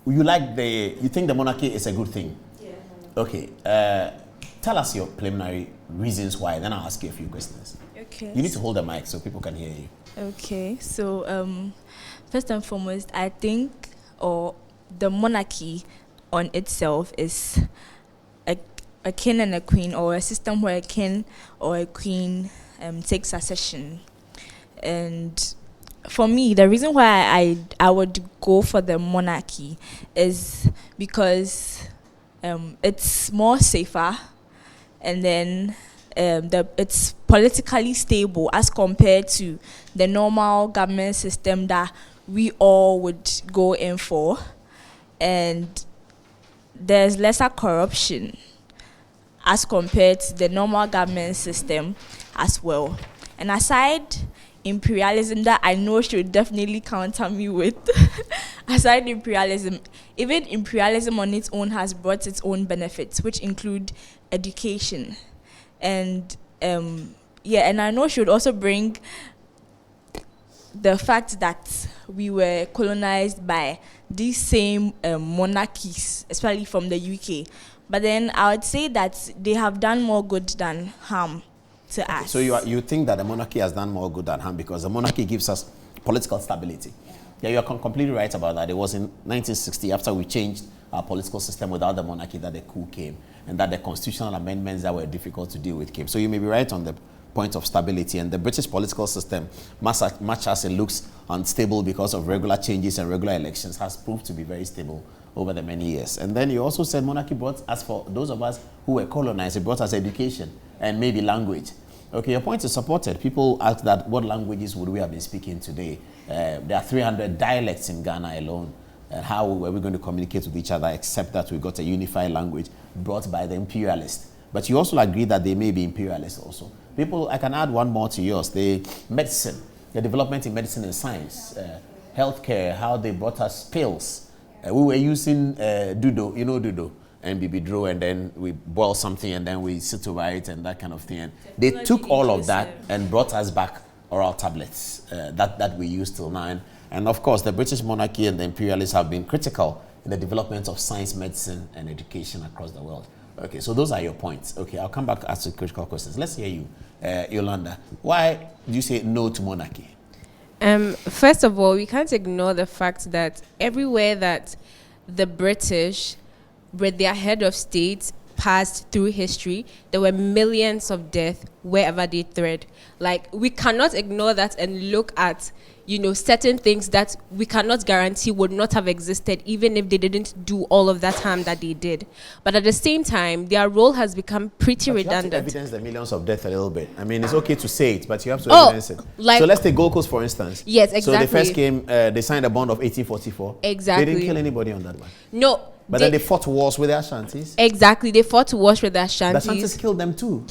you think the monarchy is a good thing? Yeah. Okay. Tell us your preliminary reasons why. Then I'll ask you a few questions. Okay. You need to hold the mic so people can hear you. Okay. So, first and foremost, I think, or the monarchy on itself is a king and a queen, or a system where a king or a queen takes succession. And for me, the reason why I would go for the monarchy is because it's more safer, and then it's politically stable as compared to the normal government system that we all would go in for, and there's lesser corruption as compared to the normal government system as well. And aside imperialism, that I know should definitely counter me with, aside imperialism, even imperialism on its own has brought its own benefits, which include education. And and I know should also bring the fact that we were colonized by these same monarchies, especially from the UK. But then I would say that they have done more good than harm to us. So you think that the monarchy has done more good than harm because the monarchy gives us political stability. Yeah, you are completely right about that. It was in 1960, after we changed our political system without the monarchy, that the coup came, and that the constitutional amendments that were difficult to deal with came. So you may be right on the point of stability, and the British political system, much as it looks unstable because of regular changes and regular elections, has proved to be very stable over the many years. And then you also said monarchy brought us, for those of us who were colonized, it brought us education and maybe language. Okay, your point is supported. People ask that, what languages would we have been speaking today? There are 300 dialects in Ghana alone. How were we going to communicate with each other except that we got a unified language brought by the imperialists? But you also agree that they may be imperialists also. People, I can add one more to yours. The medicine, the development in medicine and science, healthcare, how they brought us pills. We were using Dudo, Dudo, and Bibidro, and then we boil something and then we sit over it and that kind of thing. And they took all of that and brought us back oral tablets that we use till now. And of course, the British monarchy and the imperialists have been critical in the development of science, medicine, and education across the world. Okay, so those are your points. Okay, I'll come back to ask the critical questions. Let's hear you, Yolanda. Why do you say no to monarchy? First of all, we can't ignore the fact that everywhere that the British, with their head of state, passed through history, there were millions of deaths wherever they tread. Like, we cannot ignore that and look at, certain things that we cannot guarantee would not have existed even if they didn't do all of that harm that they did. But at the same time, their role has become pretty redundant. You have to evidence the millions of deaths a little bit. I mean, it's okay to say it, but you have to evidence it. So let's take Gold Coast, for instance. Yes, exactly. So they first came, they signed a bond of 1844. Exactly. They didn't kill anybody on that one. No. But then they fought wars with the Ashantis. Exactly. They fought wars with the Ashantis. The Ashantis killed them too.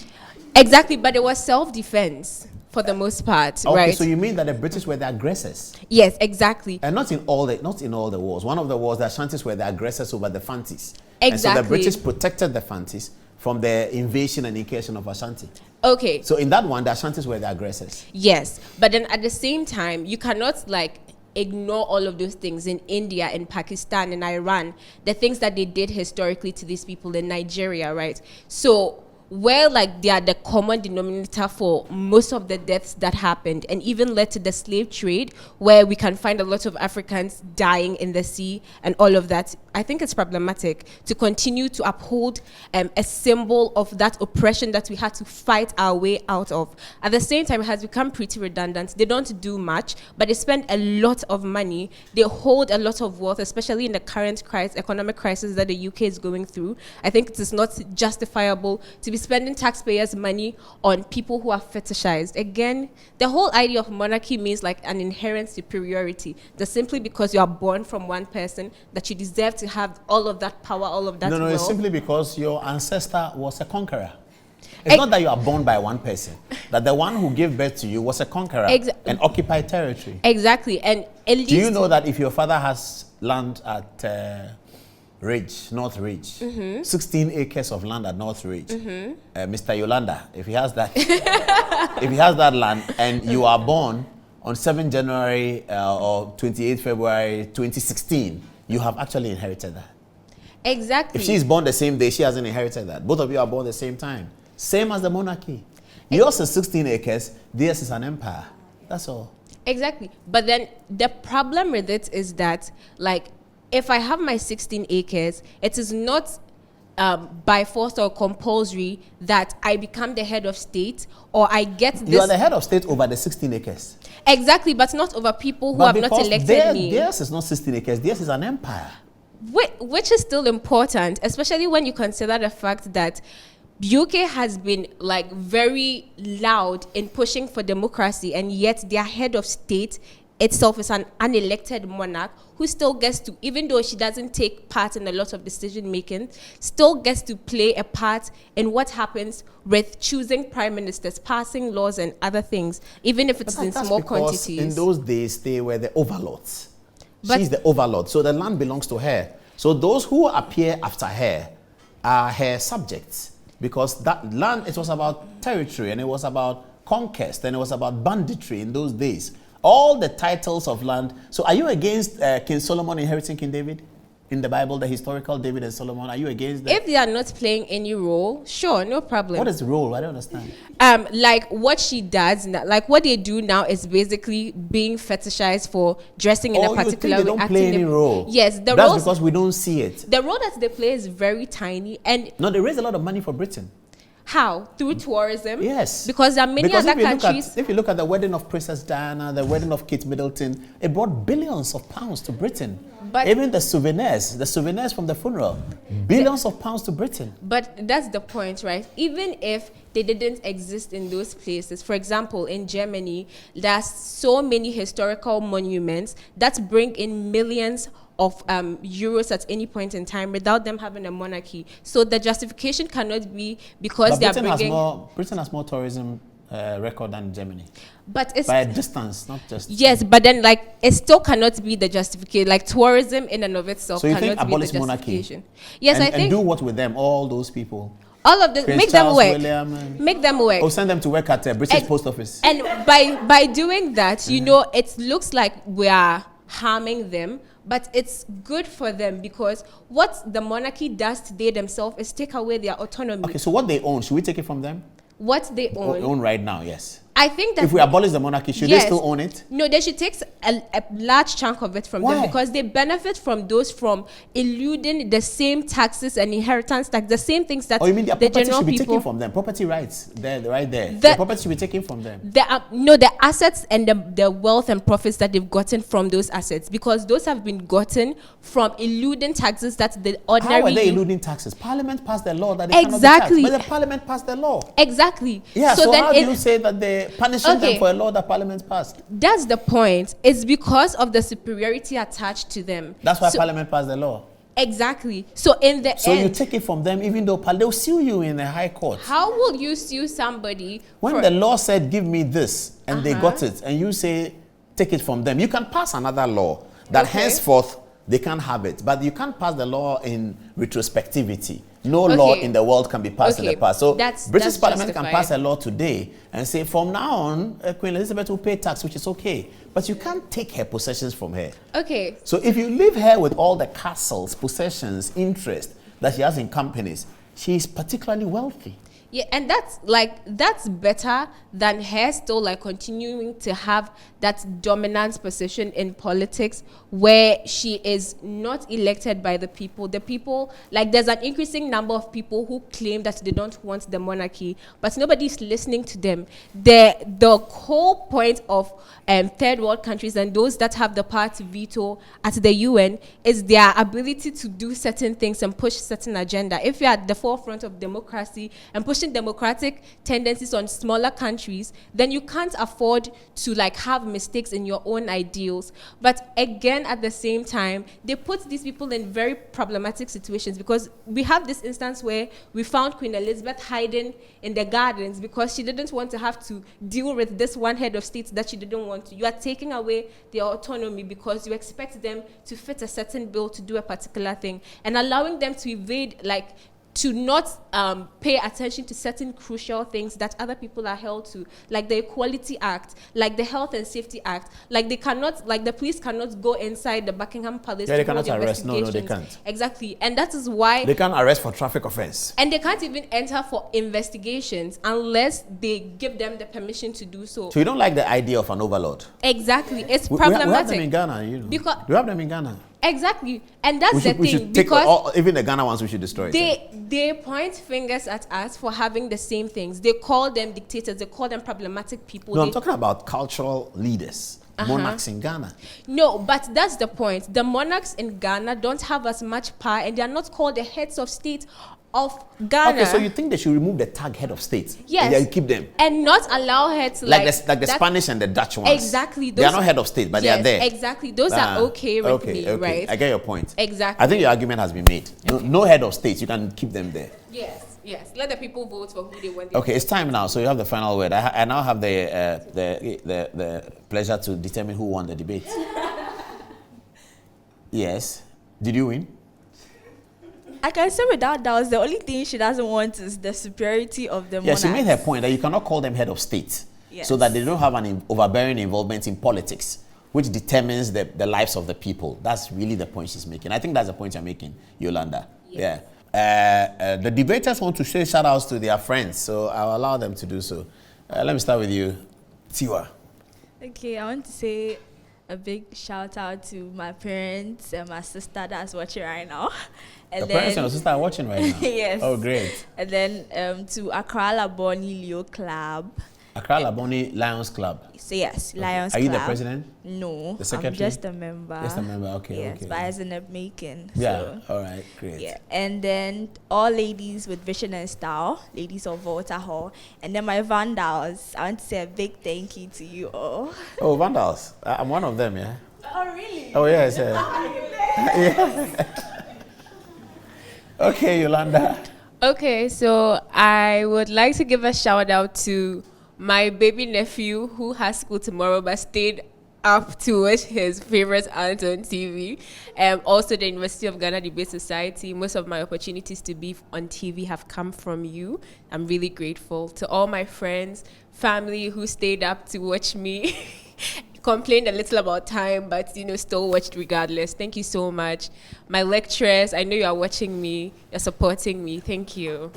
Exactly, but it was self-defense for the most part, okay, right? So you mean that the British were the aggressors? Yes, exactly. And not in all the wars. One of the wars, the Ashantis were the aggressors over the Fantis. Exactly. And so the British protected the Fantis from the invasion and incursion of Ashanti. Okay. So in that one, the Ashantis were the aggressors. Yes, but then at the same time, you cannot ignore all of those things in India, in Pakistan, in Iran, the things that they did historically to these people in Nigeria, right? So where they are the common denominator for most of the deaths that happened and even led to the slave trade, where we can find a lot of Africans dying in the sea and all of that, I think it's problematic to continue to uphold a symbol of that oppression that we had to fight our way out of. At the same time, it has become pretty redundant. They don't do much, but they spend a lot of money. They hold a lot of wealth, especially in the current economic crisis that the UK is going through. I think it is not justifiable to be spending taxpayers' money on people who are fetishized. Again, the whole idea of monarchy means an inherent superiority. That simply because you are born from one person, that you deserve to have all of that power, all of that No, wealth. it's simply because your ancestor was a conqueror. It's not that you are born by one person, that the one who gave birth to you was a conqueror and occupied territory. Exactly. And at least, do you know that if your father has land at North Ridge, 16 acres of land at North Ridge, Mr. Yolanda, if he has that, if he has that land and you are born on 7 January or 28 February 2016, you have actually inherited that. Exactly. If she's born the same day, she hasn't inherited that. Both of you are born the same time. Same as the monarchy. Yours is 16 acres, theirs is an empire. That's all. Exactly. But then the problem with it is that, like, if I have my 16 acres, it is not by force or compulsory that I become the head of state or I get this. You are the head of state over the 16 acres. Exactly, but not over people who have not elected me. Theirs is not 16 acres, theirs is an empire. Which is still important, especially when you consider the fact that UK has been like very loud in pushing for democracy, and yet their head of state itself is an unelected monarch who still gets to, even though she doesn't take part in a lot of decision making, still gets to play a part in what happens with choosing prime ministers, passing laws and other things, even if it's in small quantities. In those days, they were the overlords. She's the overlord, so the land belongs to her. So those who appear after her are her subjects, because that land, it was about territory, and it was about conquest, and it was about banditry in those days. All the titles of land. So are you against King Solomon inheriting King David? In the Bible, the historical David and Solomon, are you against that? If they are not playing any role, sure, no problem. What is the role? I don't understand. Like what she does, like what they do now is basically being fetishized for dressing in a particular way. They don't play any role? Yes, that's because we don't see it. The role that they play is very tiny, and no, they raise a lot of money for Britain. How? Through tourism? Yes. Because there are many other countries. If you look at the wedding of Princess Diana, the wedding of Kate Middleton, it brought billions of pounds to Britain. But even the souvenirs from the funeral, billions of pounds to Britain. But that's the point, right? Even if they didn't exist in those places, for example, in Germany, there's so many historical monuments that bring in millions of euros at any point in time without them having a monarchy. So the justification cannot be because they are bringing... Britain has more tourism record than Germany. But it's... by a distance, not just... Yes, but then like it still cannot be the justification. Like tourism in and of itself cannot be the justification. Monarchy? Yes, I think... And do what with them, all those people? All of this, make them work. Make them work. Or send them to work at the British Post Office. And by doing that, you know, it looks like we are harming them, but it's good for them because what the monarchy does today themselves is take away their autonomy. Okay, so what they own, should we take it from them? What they own right now, yes. I think that if we abolish the monarchy, should they still own it? No, they should take a large chunk of it from them because they benefit from those from eluding the same taxes and inheritance tax, the same things that you mean the property general should be people... taken from them? Property rights, they're right there. The property should be taken from them. The assets and the wealth and profits that they've gotten from those assets, because those have been gotten from eluding taxes that the ordinary... How are they eluding taxes? Parliament passed the law that they cannot be taxed. But the Parliament passed the law. Exactly. Yeah, so then how do you say that they're punishing them for a law that Parliament passed? That's the point. It's because of the superiority attached to them. That's why Parliament passed the law. Exactly. So in the end... So you take it from them even though they'll sue you in the High Court. How will you sue somebody... When the law said, give me this, and they got it, and you say, take it from them, you can pass another law that henceforth they can't have it. But you can't pass the law in retrospectivity. No law in the world can be passed in the past. So British Parliament can pass a law today and say, from now on, Queen Elizabeth will pay tax, which is okay. But you can't take her possessions from her. Okay. So if you leave her with all the castles, possessions, interest that she has in companies, she is particularly wealthy. Yeah, and that's better than her still like continuing to have that dominant position in politics where she is not elected by the people. The people, like there's an increasing number of people who claim that they don't want the monarchy, but nobody's listening to them. The whole point of third world countries and those that have the power to veto at the UN is their ability to do certain things and push certain agenda. If you're at the forefront of democracy and pushing democratic tendencies on smaller countries, then you can't afford to like have mistakes in your own ideals. But again, at the same time, they put these people in very problematic situations because we have this instance where we found Queen Elizabeth hiding in the gardens because she didn't want to have to deal with this one head of state that she didn't want to. You are taking away their autonomy because you expect them to fit a certain bill to do a particular thing and allowing them to evade like to not pay attention to certain crucial things that other people are held to, like the Equality Act, like the Health and Safety Act. Like they cannot, like the police cannot go inside the Buckingham Palace. Yeah, to they cannot hold arrest. No, they investigations. can't. Exactly, and that is why They can't arrest for traffic offense. and they can't even enter for investigations unless they give them the permission to do so. So you don't like the idea of an overlord? Exactly, it's We problematic. have them in Ghana, you know. Because we have them in Ghana. exactly, and that's the We thing, should take because even the Ghana ones. We should destroy it. they point fingers at us for having the same things. They call them dictators. They call them problematic people. No, I'm talking about cultural leaders, monarchs in Ghana. No, but that's the point. The monarchs in Ghana don't have as much power, and they are not called the heads of state of Ghana. Okay, so you think they should remove the tag head of state? Yes. And then you keep them. And not allow her to Like the that- Spanish and the Dutch ones. Exactly. They are not head of state, but yes, they are there. Exactly. Those are okay with me, right? I get your point. Exactly. I think your argument has been made. No head of state, you can keep them there. Yes. Let the people vote for who they want. Okay, it's time now, so you have the final word. I now have the pleasure to determine who won the debate. Yes. Did you win? I can say without doubt, the only thing she doesn't want is the superiority of the Yes, she made her monarchs. point that you cannot call them head of state, Yes. so that they don't have an overbearing involvement in politics, which determines the lives of the people. That's really the point she's making. I think that's the point you're making, Yolanda. Yes. Yeah. The debaters want to say shout outs to their friends, so I'll allow them to do so. Let me start with you, Tiwa. Okay, I want to say a big shout out to my parents and my sister that's watching right now. And Your parents and your sister are watching right now? Yes. Oh, great. And then to Accra Laboni Leo Club. Accra Laboni Lions Club. So yes, Lions Are Club. you the president? No, The secretary? I'm just a member. Just a member, okay, Yes, okay. but as in the making. Yeah, So, all right, great. yeah, and then all ladies with vision and style, ladies of Volta Hall, and then my vandals. I want to say a big thank you to you all. Oh, Vandals. I'm one of them, yeah? Oh really? Oh, yes. Yeah. Okay, Yolanda. Okay, so I would like to give a shout out to my baby nephew who has school tomorrow but stayed up to watch his favorite aunt on TV. Also, the University of Ghana Debate Society. Most of my opportunities to be on TV have come from you. I'm really grateful to all my friends, family who stayed up to watch me. Complained a little about time, but still watched regardless. Thank you so much. My lecturers, I know you are watching me, you're supporting me. Thank you.